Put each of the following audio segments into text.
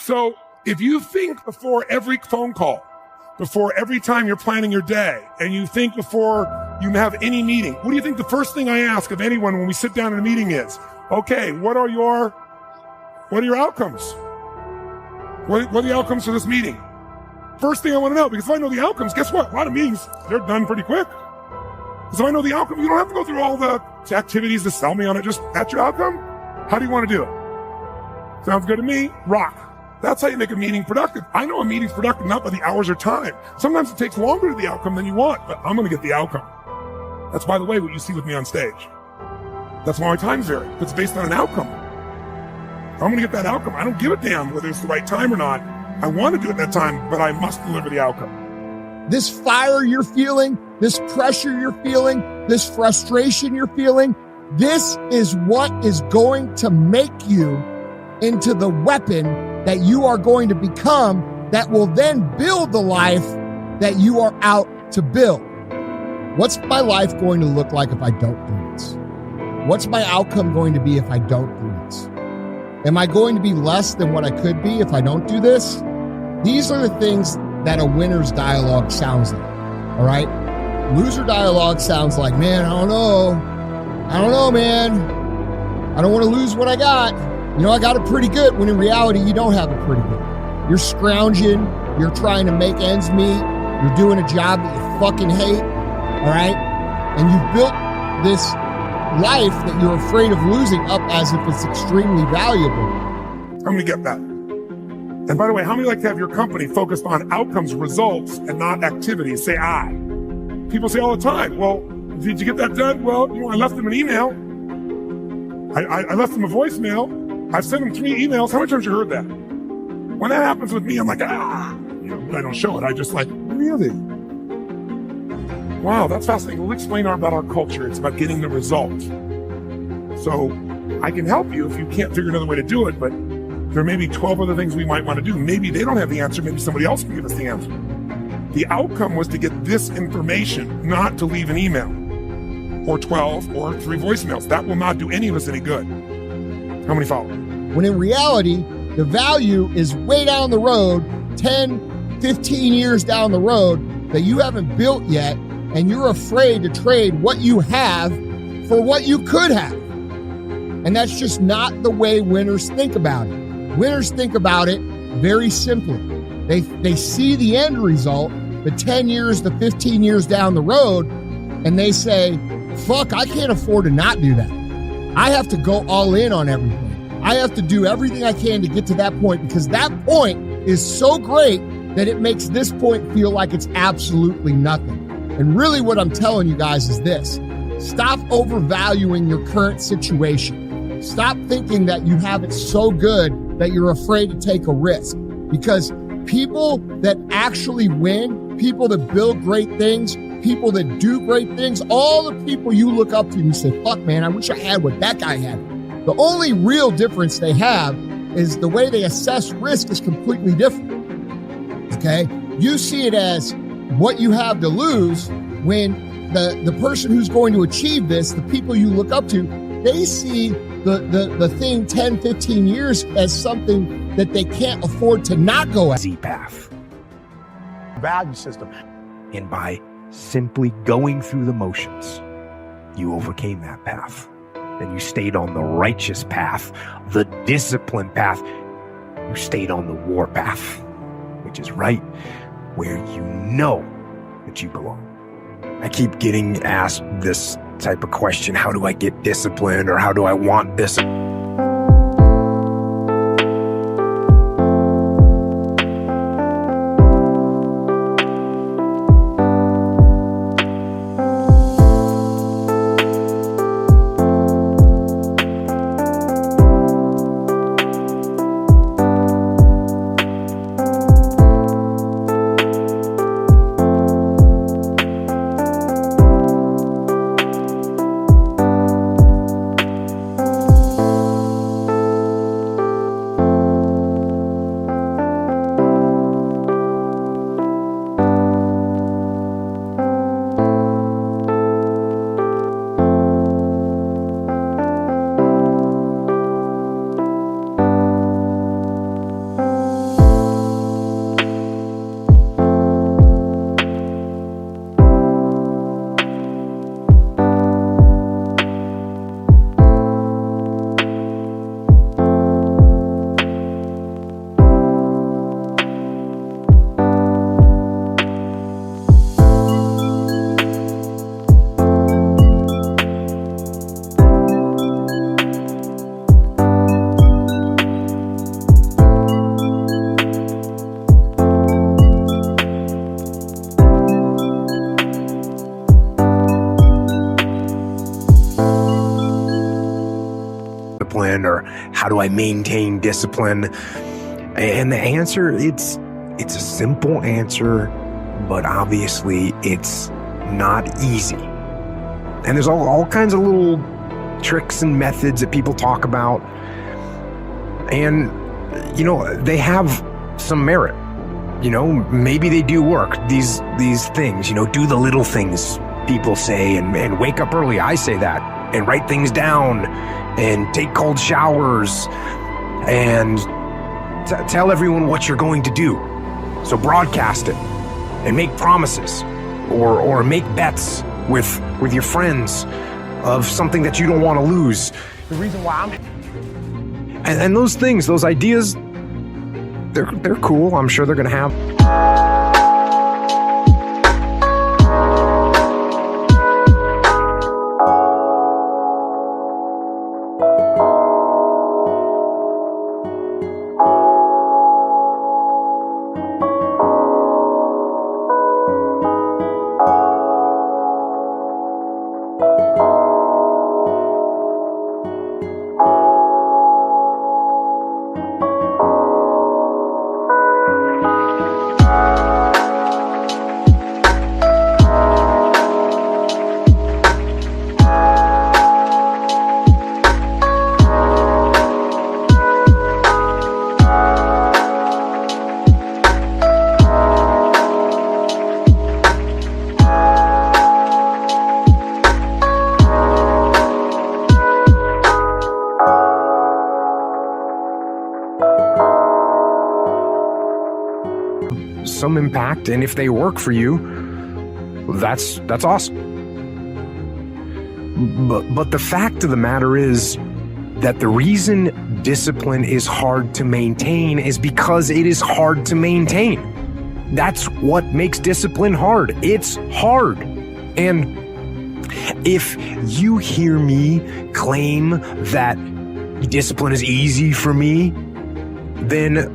So if you think before every phone call, before every time you're planning your day, and you think before you have any meeting, what do you think the first thing I ask of anyone when we sit down in a meeting is, okay, what are your outcomes? What are the outcomes for this meeting? First thing I want to know, because if I know the outcomes, guess what? A lot of meetings, they're done pretty quick. So I know the outcome. You don't have to go through all the activities to sell me on it. Just, that's your outcome? How do you want to do it? Sounds good to me. Rock. That's how you make a meeting productive. I know a meeting's productive not by the hours or time. Sometimes it takes longer to the outcome than you want, but I'm going to get the outcome. That's, by the way, what you see with me on stage. That's why my times vary. It's based on an outcome. I'm going to get that outcome. I don't give a damn whether it's the right time or not. I want to do it that time, but I must deliver the outcome. This fire you're feeling, this pressure you're feeling, this frustration you're feeling, this is what is going to make you into the weapon that you are going to become that will then build the life that you are out to build. What's my life going to look like if I don't do this? What's my outcome going to be if I don't do this? Am I going to be less than what I could be if I don't do this? These are the things that a winner's dialogue sounds like, all right? Loser dialogue sounds like, man, I don't know, man. I don't want to lose what I got. You know, I got it pretty good, when in reality, you don't have it pretty good. You're scrounging. You're trying to make ends meet. You're doing a job that you fucking hate, all right? And you've built this life that you're afraid of losing up as if it's extremely valuable. I'm going to get that. And by the way, how many like to have your company focused on outcomes, results, and not activities? Say I. People say all the time, well, did you get that done? Well, I left them an email. I left them a voicemail. I've sent them 3 emails. How many times you heard that? When that happens with me, I'm like, I don't show it. I just like, really? Wow, that's fascinating. We'll explain about our culture. It's about getting the result. So I can help you if you can't figure another way to do it, but there may be 12 other things we might want to do. Maybe they don't have the answer. Maybe somebody else can give us the answer. The outcome was to get this information, not to leave an email or 12 or 3 voicemails. That will not do any of us any good. How many follow? When in reality, the value is way down the road, 10, 15 years down the road that you haven't built yet, and you're afraid to trade what you have for what you could have. And that's just not the way winners think about it. Winners think about it very simply. They see the end result, the 10 years, the 15 years down the road, and they say, fuck, I can't afford to not do that. I have to go all in on everything. I have to do everything I can to get to that point, because that point is so great that it makes this point feel like it's absolutely nothing. And really what I'm telling you guys is this: stop overvaluing your current situation. Stop thinking that you have it so good that you're afraid to take a risk, because people that actually win, people that build great things, people that do great things, all the people you look up to and you say, fuck man, I wish I had what that guy had. The only real difference they have is the way they assess risk is completely different. Okay? You see it as what you have to lose, when the person who's going to achieve this, the people you look up to, they see the thing 10, 15 years as something that they can't afford to not go at. Z-path. Value system. And by simply going through the motions, you overcame that path. Then you stayed on the righteous path, the disciplined path. You stayed on the war path, which is right where you know that you belong. I keep getting asked this type of question: how do I get disciplined, or how do I want this? discipline, or how do I maintain discipline? And the answer, it's a simple answer, but obviously it's not easy. And there's all kinds of little tricks and methods that people talk about. And, they have some merit. Maybe they do work, these things, do the little things people say, and wake up early. I say that, and write things down, and take cold showers, and tell everyone what you're going to do. So broadcast it, and make promises, or make bets with your friends of something that you don't want to lose. The reason why and those things, those ideas, they're cool. I'm sure they're going to have. Some impact, and if they work for you, that's awesome. But the fact of the matter is that the reason discipline is hard to maintain is because it is hard to maintain. That's what makes discipline hard. It's hard. And if you hear me claim that discipline is easy for me, then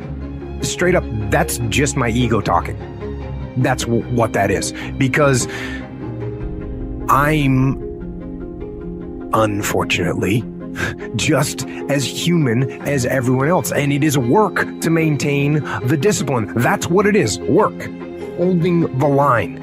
straight up, that's just my ego talking. That's what that is. Because I'm, unfortunately, just as human as everyone else. And it is work to maintain the discipline. That's what it is, work. Holding the line.